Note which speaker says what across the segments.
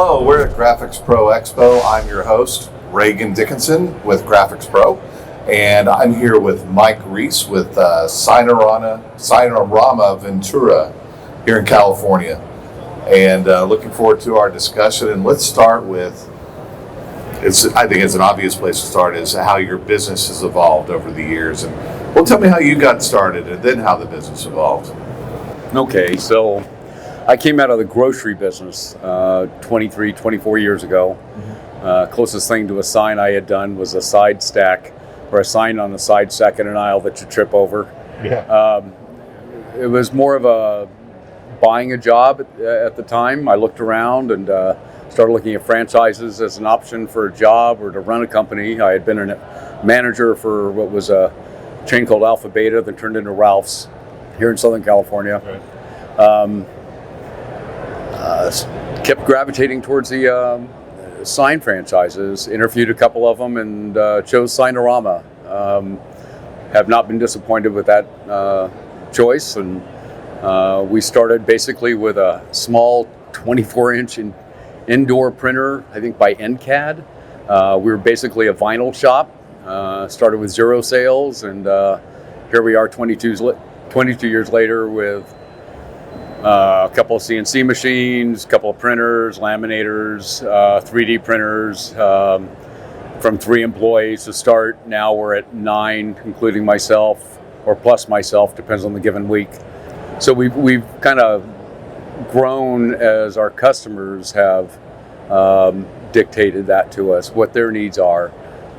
Speaker 1: Hello, we're at Graphics Pro Expo. I'm your host, Reagan Dickinson with Graphics Pro, and I'm here with Mike Reese with Signarama Ventura here in California. And looking forward to our discussion. And let's start with, I think it's an obvious place to start, is how your business has evolved over the years. And well, tell me how you got started and then how the business evolved.
Speaker 2: Okay, so I came out of the grocery business 23, 24 years ago. Closest thing to a sign I had done was a side stack, or a sign on the side stack in an aisle that you trip over.
Speaker 1: Yeah.
Speaker 2: It was more of a buying a job at the time. I looked around and started looking at franchises as an option for a job or to run a company. I had been a manager for what was a chain called Alpha Beta that turned into Ralph's here in Southern California. Right. Kept gravitating towards the sign franchises, interviewed a couple of them, and chose Signarama. Have not been disappointed with that choice, and we started basically with a small 24-inch indoor printer, I think by NCAD. We were basically a vinyl shop, started with 0 sales, and here we are 22 years later with a couple of CNC machines, a couple of printers, laminators, 3D printers, from 3 employees to start. Now we're at 9, including myself, or plus myself, depends on the given week. So we've kind of grown as our customers have dictated that to us, what their needs are.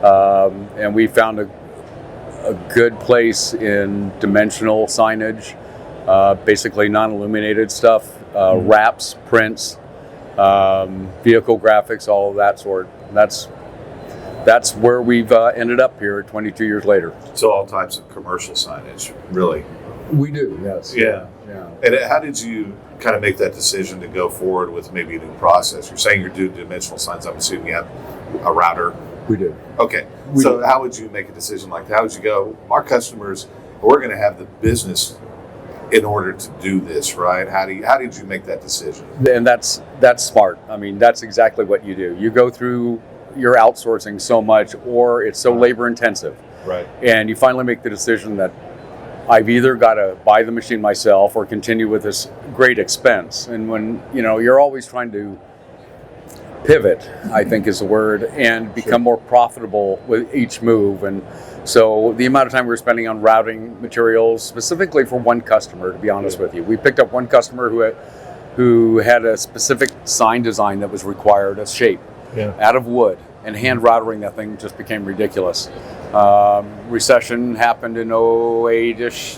Speaker 2: And we found a good place in dimensional signage, basically non-illuminated stuff, wraps, prints, vehicle graphics, all of that sort. That's where we've ended up here 22 years later.
Speaker 1: So all types of commercial signage, really?
Speaker 2: We do, yes.
Speaker 1: Yeah. And how did you kind of make that decision to go forward with maybe a new process? You're saying you're doing dimensional signs. I'm assuming you have a router.
Speaker 2: We do.
Speaker 1: Okay. So how would you make a decision like that? How would you go, our customers, we're going to have the business in order to do this, right? How did you make that decision?
Speaker 2: And that's smart. I mean, that's exactly what you do. You go through your outsourcing so much, or it's so labor intensive.
Speaker 1: Right.
Speaker 2: And you finally make the decision that I've either got to buy the machine myself or continue with this great expense. And when, you're always trying to pivot, I think is the word, and become more profitable with each move. And so the amount of time we were spending on routing materials, specifically for one customer, to be honest with you, we picked up one customer who had a specific sign design that was required, a shape out of wood, and hand routering that thing just became ridiculous. Recession happened in 08-ish,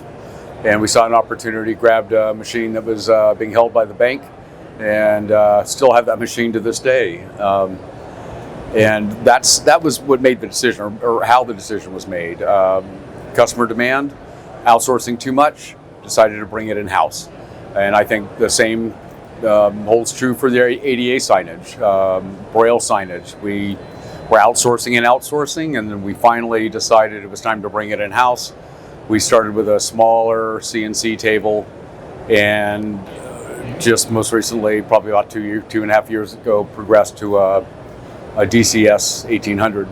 Speaker 2: and we saw an opportunity, grabbed a machine that was being held by the bank, and still have that machine to this day. And that was what made the decision, or how the decision was made. Customer demand, outsourcing too much, decided to bring it in-house. And I think the same holds true for the ADA signage, Braille signage. We were outsourcing, and then we finally decided it was time to bring it in-house. We started with a smaller CNC table, and just most recently, probably about 2.5 years ago, progressed to a DCS 1800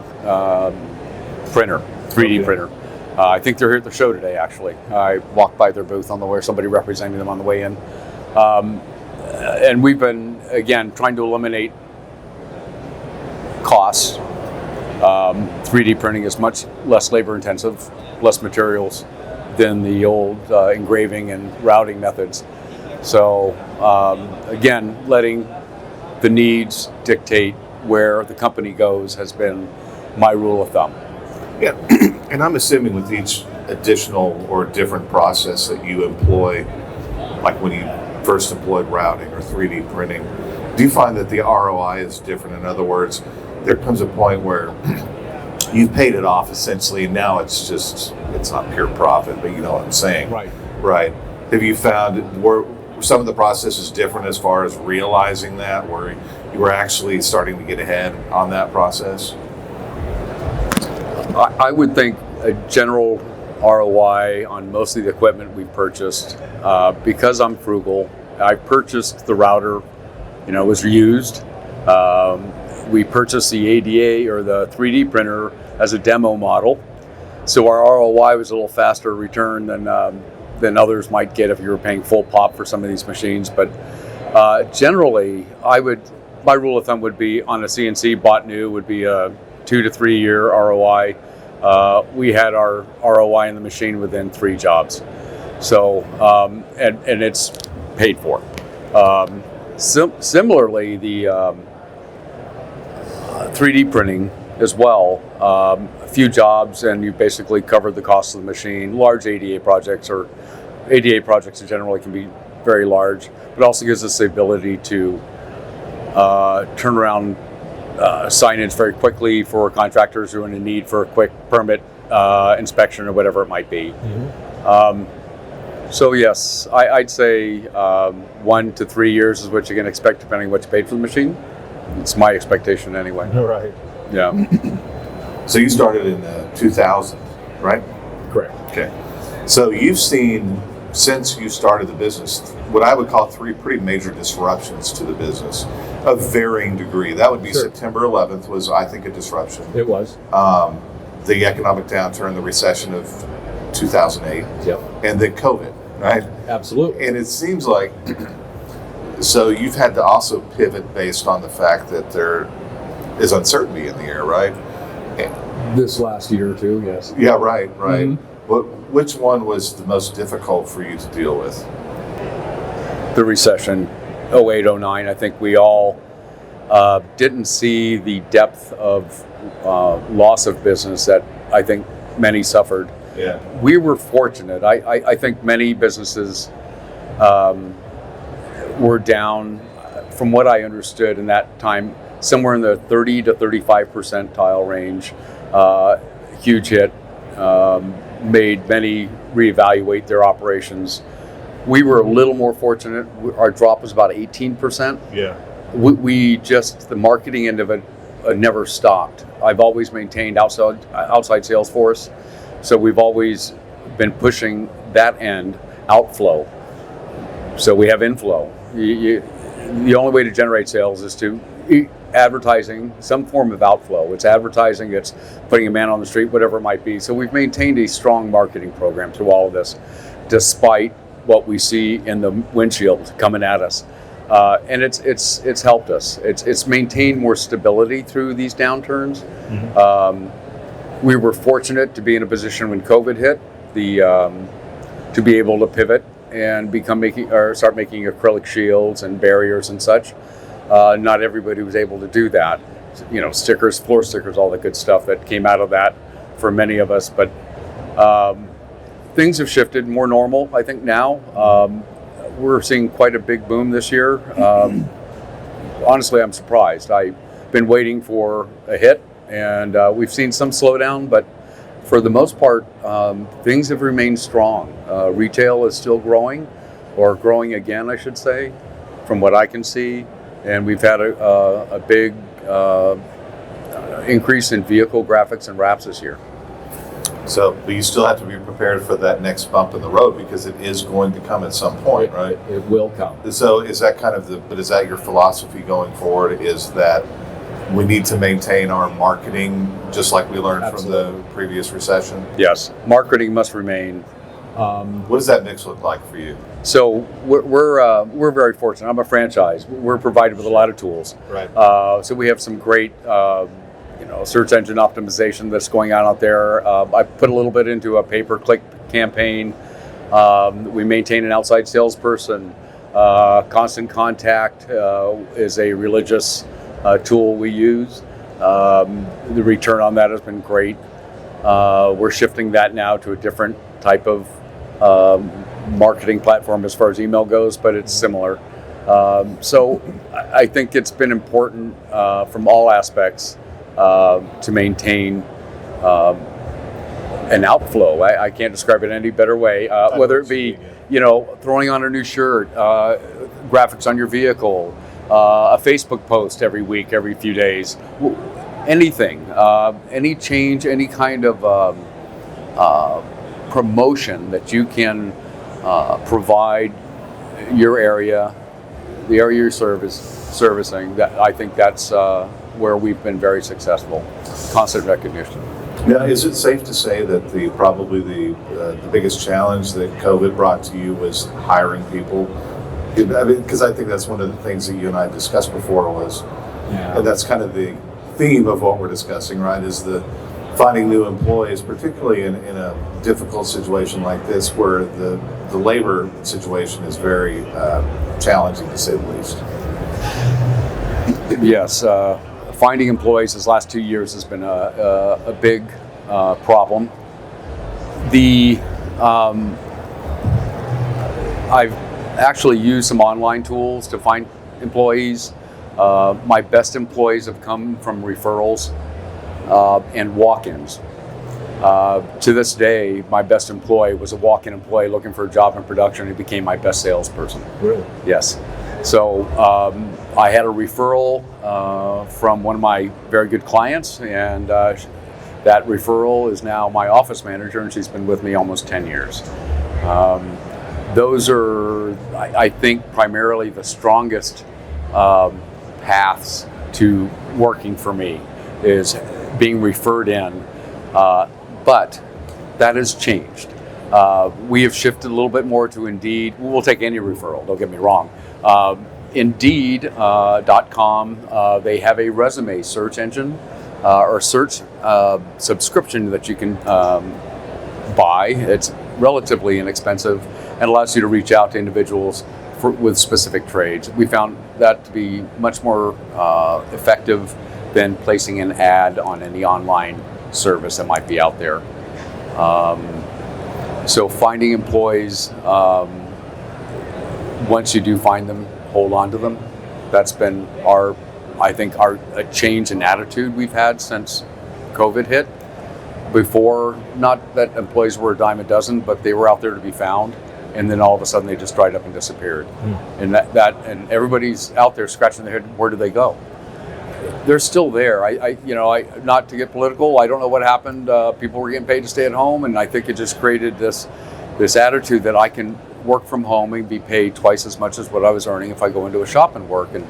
Speaker 2: printer, 3D printer. I think they're here at the show today, actually. I walked by their booth on the way, somebody representing them on the way in. And we've been, again, trying to eliminate costs. 3D printing is much less labor intensive, less materials than the old engraving and routing methods. So, again, letting the needs dictate where the company goes has been my rule of thumb.
Speaker 1: Yeah, and I'm assuming with each additional or different process that you employ, like when you first employed routing or 3D printing, do you find that the ROI is different? In other words, there comes a point where you've paid it off essentially, and now it's not pure profit, but you know what I'm saying. Right. Have you found, were some of the processes different as far as realizing that, where you were actually starting to get ahead on that process?
Speaker 2: I would think a general ROI on most of the equipment we purchased, because I'm frugal. I purchased the router, it was used. We purchased the ADA or the 3D printer as a demo model, so our ROI was a little faster return than others might get if you were paying full pop for some of these machines. But generally, my rule of thumb would be on a CNC bought new would be a 2 to 3 year ROI. We had our ROI in the machine within 3 jobs, so and it's paid for. Similarly, the 3D printing as well. A few jobs, and you basically covered the cost of the machine. Large ADA projects generally can be very large, but also gives us the ability to turn around signage very quickly for contractors who are in a need for a quick permit inspection or whatever it might be. So yes, I'd say 1 to 3 years is what you can expect depending on what you paid for the machine. It's my expectation anyway.
Speaker 3: Right.
Speaker 2: Yeah.
Speaker 1: So you started in 2000, right?
Speaker 3: Correct.
Speaker 1: Okay. So you've seen, since you started the business, what I would call 3 pretty major disruptions to the business of varying degree. That would be
Speaker 3: Sure.
Speaker 1: September 11th was, I think, a disruption.
Speaker 3: It was.
Speaker 1: The economic downturn, the recession of 2008,
Speaker 3: Yep.
Speaker 1: and then COVID, right?
Speaker 3: Absolutely.
Speaker 1: And it seems like, so you've had to also pivot based on the fact that there is uncertainty in the air, right?
Speaker 3: This last year or two, yes.
Speaker 1: Yeah, right.
Speaker 3: Mhm.
Speaker 1: But which one was the most difficult for you to deal with?
Speaker 2: The recession, 08, 09, I think we all didn't see the depth of loss of business that I think many suffered.
Speaker 1: Yeah.
Speaker 2: We were fortunate. I think many businesses were down, from what I understood in that time, somewhere in the 30 to 35 percentile range. Huge hit, made many reevaluate their operations. We were a little more fortunate. Our drop was about 18%.
Speaker 1: Yeah.
Speaker 2: We just, the marketing end of it never stopped. I've always maintained outside sales force, so we've always been pushing that end, outflow. So we have inflow. The only way to generate sales is to advertising, some form of outflow. It's advertising, it's putting a man on the street, whatever it might be. So we've maintained a strong marketing program through all of this, despite what we see in the windshield coming at us. And it's helped us. It's maintained more stability through these downturns. Mm-hmm. We were fortunate to be in a position when COVID hit, to be able to pivot and start making acrylic shields and barriers and such. Not everybody was able to do that. You know, stickers, floor stickers, all the good stuff that came out of that for many of us. But things have shifted more normal, I think, now. We're seeing quite a big boom this year. Honestly, I'm surprised. I've been waiting for a hit, and we've seen some slowdown, but for the most part, things have remained strong. Retail is still growing, or growing again, I should say, from what I can see. And we've had a big increase in vehicle graphics and wraps this year.
Speaker 1: So, but you still have to be prepared for that next bump in the road because it is going to come at some point, right?
Speaker 3: It will come.
Speaker 1: So is that kind of is that your philosophy going forward, is that we need to maintain our marketing just like we learned
Speaker 3: Absolutely.
Speaker 1: from the previous recession?
Speaker 2: Yes, marketing must remain.
Speaker 1: What does that mix look like for you?
Speaker 2: So we're very fortunate. I'm a franchise. We're provided with a lot of tools.
Speaker 1: Right.
Speaker 2: So we have some great search engine optimization that's going on out there. I put a little bit into a pay-per-click campaign. We maintain an outside salesperson. Constant Contact is a religious tool we use. The return on that has been great. We're shifting that now to a different type of marketing platform as far as email goes, but it's similar. So I think it's been important from all aspects to maintain an outflow. I can't describe it any better way. Whether it be, throwing on a new shirt, graphics on your vehicle, a Facebook post every week, every few days, anything, any change, any kind of promotion that you can provide your area the area you're servicing. That I think that's where we've been very successful. Constant recognition.
Speaker 1: Yeah, is it safe to say that probably the biggest challenge that COVID brought to you was hiring people? I mean, because I think that's one of the things that you and I discussed before was, and that's kind of the theme of what we're discussing, right? Is the finding new employees, particularly in a difficult situation like this, where the labor situation is very challenging to say the least.
Speaker 2: Yes, finding employees this last 2 years has been a big problem. I've actually used some online tools to find employees. My best employees have come from referrals and walk-ins. To this day, my best employee was a walk-in employee looking for a job in production. He became my best salesperson.
Speaker 3: Really?
Speaker 2: Yes. So I had a referral from one of my very good clients, and that referral is now my office manager, and she's been with me almost 10 years. Those are, I think, primarily the strongest paths to working for me, is being referred in. But that has changed. We have shifted a little bit more to Indeed. We'll take any referral, don't get me wrong. Indeed.com, they have a resume search engine or search subscription that you can buy. It's relatively inexpensive and allows you to reach out to individuals with specific trades. We found that to be much more effective than placing an ad on any online service that might be out there. So finding employees, once you do find them, hold on to them. That's been a change in attitude we've had since COVID hit. Before, not that employees were a dime a dozen, but they were out there to be found, and then all of a sudden they just dried up and disappeared. And and everybody's out there scratching their head, where do they go? They're still there. I not to get political, I don't know what happened. People were getting paid to stay at home, and I think it just created this attitude that I can work from home and be paid twice as much as what I was earning if I go into a shop and work. And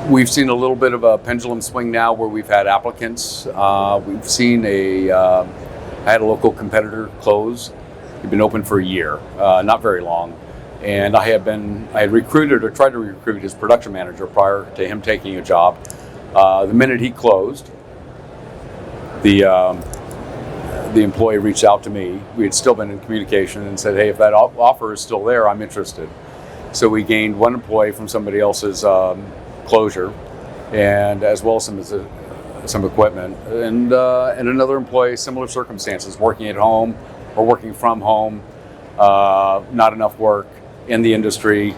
Speaker 2: we've seen a little bit of a pendulum swing now, where we've had applicants. We've seen I had a local competitor close. He'd been open for a year, not very long. And I had recruited or tried to recruit his production manager prior to him taking a job. The minute he closed, the employee reached out to me. We had still been in communication and said, hey, if that offer is still there, I'm interested. So we gained one employee from somebody else's closure, and as well as some equipment, and another employee, similar circumstances, working at home or working from home, not enough work in the industry.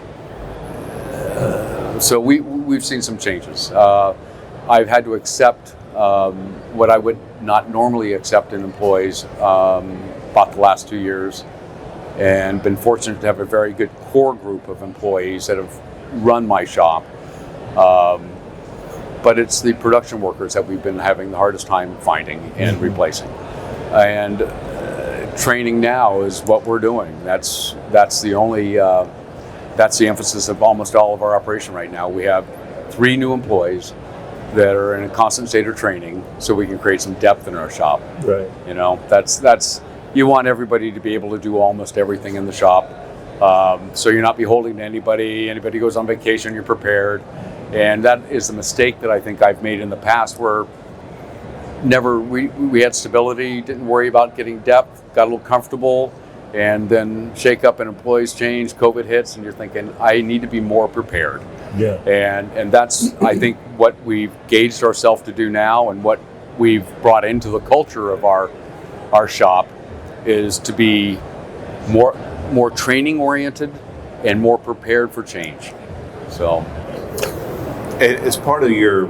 Speaker 2: So we've seen some changes. I've had to accept what I would not normally accept in employees about the last 2 years, and been fortunate to have a very good core group of employees that have run my shop. But it's the production workers that we've been having the hardest time finding and replacing. And training now is what we're doing. That's the only that's the emphasis of almost all of our operation right now. We have 3 new employees that are in a constant state of training, so we can create some depth in our shop.
Speaker 3: Right.
Speaker 2: You know, that's you want everybody to be able to do almost everything in the shop. So you're not beholden to anybody. Anybody goes on vacation, you're prepared. And that is the mistake that I think I've made in the past, where we had stability, didn't worry about getting depth, got a little comfortable, and then shake up and employees change, COVID hits, and you're thinking, I need to be more prepared.
Speaker 3: Yeah.
Speaker 2: And that's, I think, what we've gauged ourselves to do now, and what we've brought into the culture of our shop is to be more training oriented and more prepared for change. So
Speaker 1: as part of your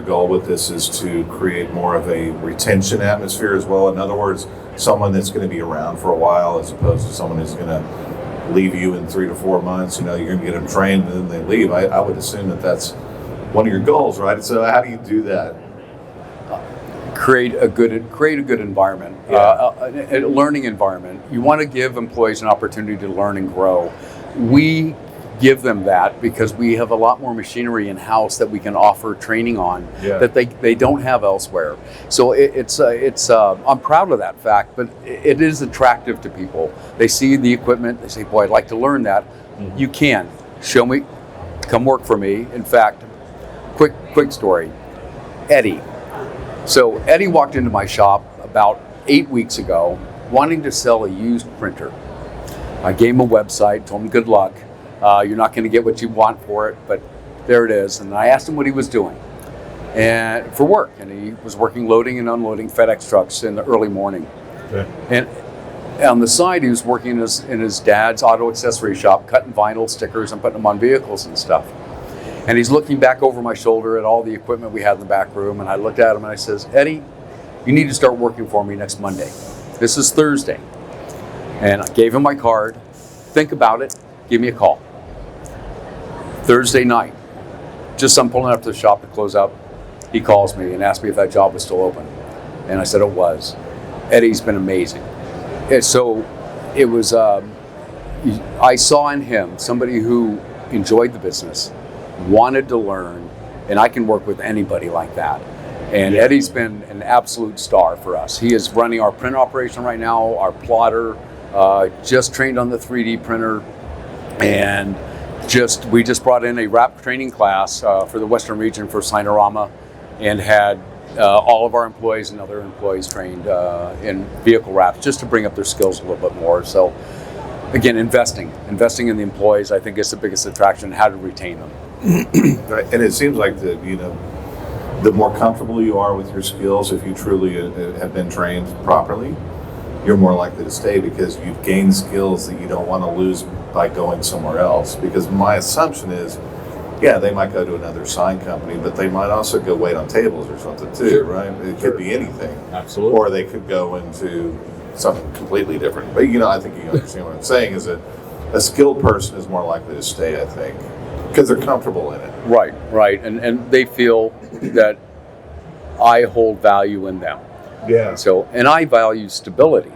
Speaker 1: goal with this is to create more of a retention atmosphere as well. In other words, someone that's going to be around for a while, as opposed to someone who's going to leave you in 3 to 4 months. You know, you're going to get them trained and then they leave. I would assume that that's one of your goals, right? So how do you do that?
Speaker 2: Create a good environment, a learning environment. You want to give employees an opportunity to learn and grow. We give them that because we have a lot more machinery in house that we can offer training on that they don't have elsewhere. So I'm proud of that fact, but it is attractive to people. They see the equipment, they say, boy, I'd like to learn that. Mm-hmm. You can show me, come work for me. In fact, quick story, Eddie. So Eddie walked into my shop about 8 weeks ago wanting to sell a used printer. I gave him a website, told him good luck. You're not going to get what you want for it, but there it is. And I asked him what he was doing and for work. And he was working loading and unloading FedEx trucks in the early morning. Okay. And on the side, he was working in his dad's auto accessory shop, cutting vinyl stickers and putting them on vehicles and stuff. And he's looking back over my shoulder at all the equipment we had in the back room. And I looked at him and I says, Eddie, you need to start working for me next Monday. This is Thursday. And I gave him my card. Think about it. Give me a call. Thursday night, just I'm pulling up to the shop to close up. He calls me and asks me if that job was still open. And I said it was. Eddie's been amazing. And so it was, I saw in him somebody who enjoyed the business, wanted to learn, and I can work with anybody like that. And Eddie's been an absolute star for us. He is running our print operation right now, our plotter, just trained on the 3D printer, and we just brought in a wrap training class for the Western region for Signarama, and had all of our employees and other employees trained in vehicle wraps just to bring up their skills a little bit more. So again, investing in the employees, I think is the biggest attraction, how to retain them.
Speaker 1: Right. And it seems like the more comfortable you are with your skills, if you truly have been trained properly, you're more likely to stay because you've gained skills that you don't want to lose by going somewhere else. Because my assumption is, they might go to another sign company, but they might also go wait on tables or something too, sure. Right? It could be anything.
Speaker 3: Absolutely.
Speaker 1: Or they could go into something completely different. But I think you understand what I'm saying is that a skilled person is more likely to stay, I think, because they're comfortable in it.
Speaker 2: Right. And they feel that I hold value in them.
Speaker 1: Yeah.
Speaker 2: And I value stability.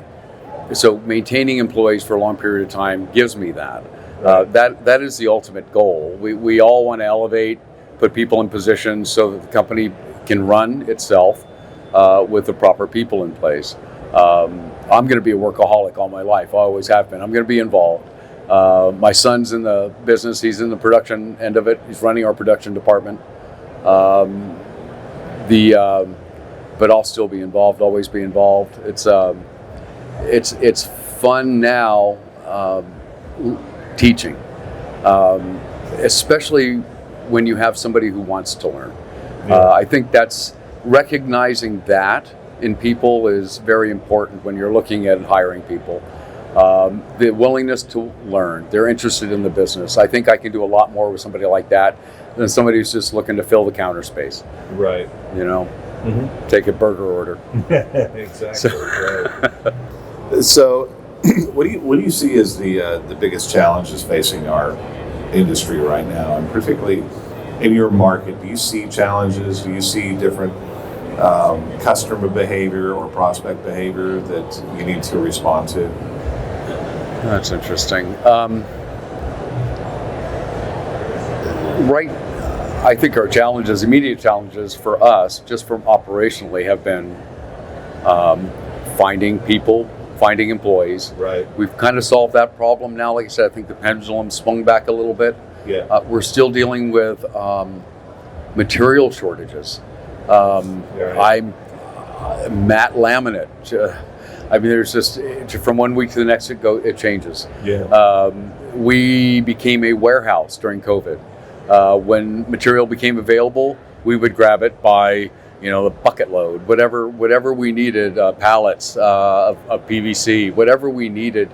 Speaker 2: So maintaining employees for a long period of time gives me that. Right. That is the ultimate goal. We all want to elevate, put people in positions so that the company can run itself with the proper people in place. I'm going to be a workaholic all my life. I always have been. I'm going to be involved. My son's in the business. He's in the production end of it. He's running our production department. But I'll still be involved. Always be involved. It's fun now teaching, especially when you have somebody who wants to learn. I think that's recognizing that in people is very important when you're looking at hiring people. The willingness to learn, they're interested in the business. I think I can do a lot more with somebody like that than somebody who's just looking to fill the counter space.
Speaker 1: Right.
Speaker 2: Mm-hmm. Take a burger order.
Speaker 1: Exactly. Right. So, what do you see as the biggest challenges facing our industry right now, and particularly in your market? Do you see challenges? Do you see different customer behavior or prospect behavior that you need to respond to?
Speaker 2: That's interesting. I think our challenges, immediate challenges for us, just from operationally, have been finding people, finding employees.
Speaker 1: Right.
Speaker 2: We've kind of solved that problem now. Like I said, I think the pendulum swung back a little bit.
Speaker 1: Yeah.
Speaker 2: We're still dealing with material shortages.
Speaker 1: Right.
Speaker 2: I'm matte laminate. There's just from one week to the next it changes.
Speaker 1: Yeah.
Speaker 2: We became a warehouse during COVID. When material became available, we would grab it by the bucket load, whatever we needed, pallets of PVC, whatever we needed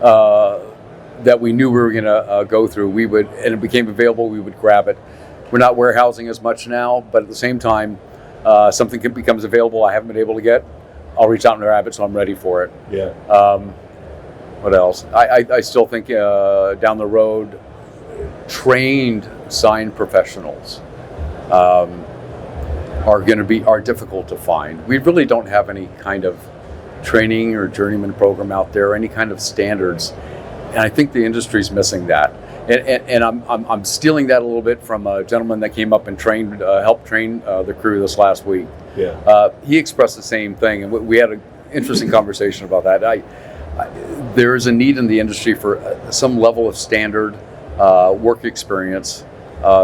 Speaker 2: that we knew we were going to go through, and it became available, we would grab it. We're not warehousing as much now, but at the same time, something becomes available I haven't been able to get, I'll reach out and grab it so I'm ready for it.
Speaker 1: Yeah.
Speaker 2: What else? I still think down the road, trained sign professionals are difficult to find. We really don't have any kind of training or journeyman program out there, any kind of standards, and I think the industry's missing that. And I'm stealing that a little bit from a gentleman that came up and helped train the crew this last week.
Speaker 1: Yeah.
Speaker 2: He expressed the same thing, and we had an interesting conversation about that. There is a need in the industry for some level of standard work experience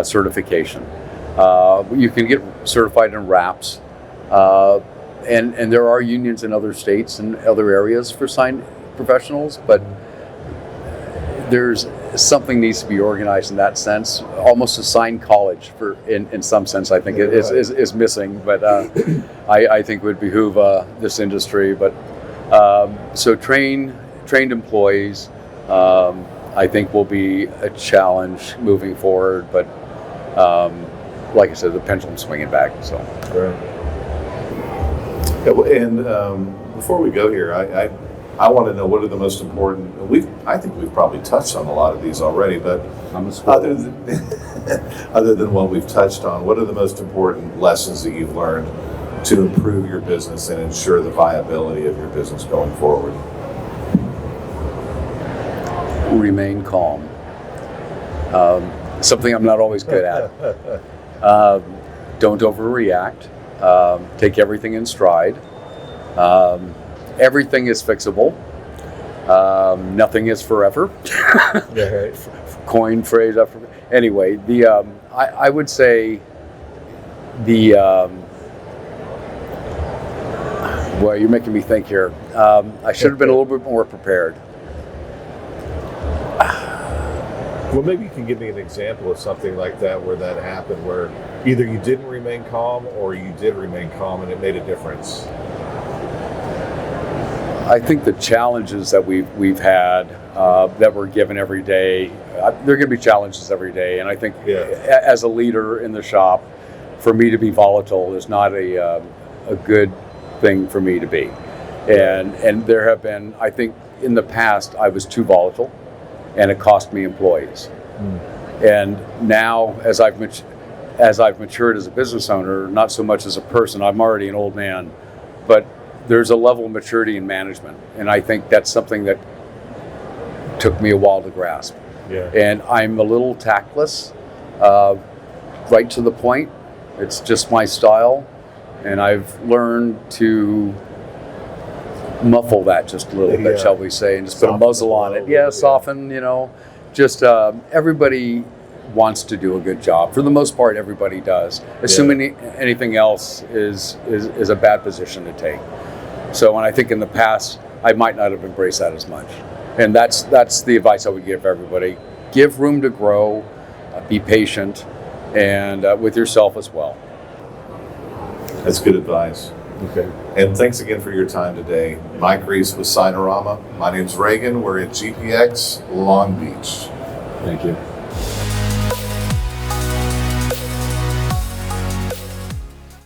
Speaker 2: certification. You can get certified in RAPS, and there are unions in other states and other areas for sign professionals, but there's something needs to be organized in that sense. Almost a sign college in some sense, I think is missing, but I think would behoove this industry. But so trained employees, I think will be a challenge moving forward. But like I said, the pendulum's swinging back. So.
Speaker 1: Right. Yeah, and before we go here, I want to know what are the most important. I think we've probably touched on a lot of these already, but other than what we've touched on, what are the most important lessons that you've learned to improve your business and ensure the viability of your business going forward?
Speaker 2: Remain calm. Something I'm not always good at. Don't overreact. Take everything in stride. Everything is fixable. Nothing is forever.
Speaker 1: Yeah.
Speaker 2: Coin phrase after. Anyway, I would say well, you're making me think here. I should have been a little bit more prepared.
Speaker 1: Well, maybe you can give me an example of something like that where that happened, where either you didn't remain calm or you did remain calm and it made a difference.
Speaker 2: I think the challenges that we've had that we're given every day, there are going to be challenges every day, and I think as a leader in the shop, for me to be volatile is not a good thing for me to be. And there have been, I think, in the past I was too volatile, and it cost me employees. And now, as I've matured as a business owner, not so much as a person, I'm already an old man, but there's a level of maturity in management, and I think that's something that took me a while to grasp.
Speaker 1: Yeah.
Speaker 2: And I'm a little tactless, right to the point. It's just my style, and I've learned to muffle that just a little bit, shall we say, and just put a muzzle on it. Yeah, soften, just everybody wants to do a good job. For the most part, everybody does. Assuming anything else is a bad position to take. So, and I think in the past, I might not have embraced that as much. And that's the advice I would give everybody. Give room to grow, be patient, and with yourself as well.
Speaker 1: That's good advice. Okay. And thanks again for your time today. Mike Reese with Signarama. My name's Reagan. We're at GPX, Long Beach.
Speaker 3: Thank you.